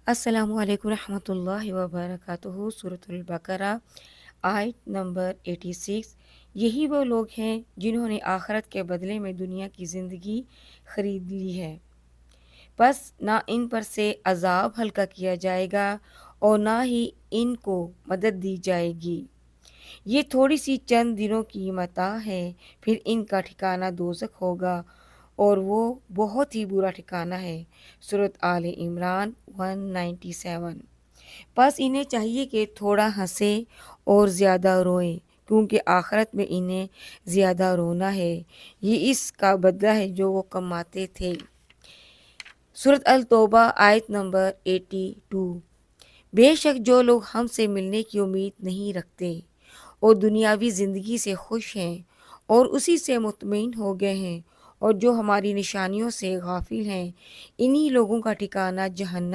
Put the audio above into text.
السلام علیکم ورحمۃ اللہ وبرکاتہ۔ سورۃ البقرہ آیت نمبر 86۔ یہی وہ لوگ ہیں جنہوں نے آخرت کے بدلے میں دنیا کی زندگی خرید لی ہے، پس نہ ان پر سے عذاب ہلکا کیا جائے گا اور نہ ہی ان کو مدد دی جائے گی۔ یہ تھوڑی سی چند دنوں کی متاع ہے، پھر ان کا ٹھکانہ دوزخ ہوگا اور وہ بہت ہی برا ٹھکانہ ہے۔ سورۃ آل عمران 197۔ پس انہیں چاہیے کہ تھوڑا ہنسیں اور زیادہ روئیں، کیونکہ آخرت میں انہیں زیادہ رونا ہے، یہ اس کا بدلہ ہے جو وہ کماتے تھے۔ سورۃ التوبہ آیت نمبر 82۔ بے شک جو لوگ ہم سے ملنے کی امید نہیں رکھتے اور دنیاوی زندگی سے خوش ہیں اور اسی سے مطمئن ہو گئے ہیں اور جو ہماری نشانیوں سے غافل ہیں، انہی لوگوں کا ٹھکانہ جہنم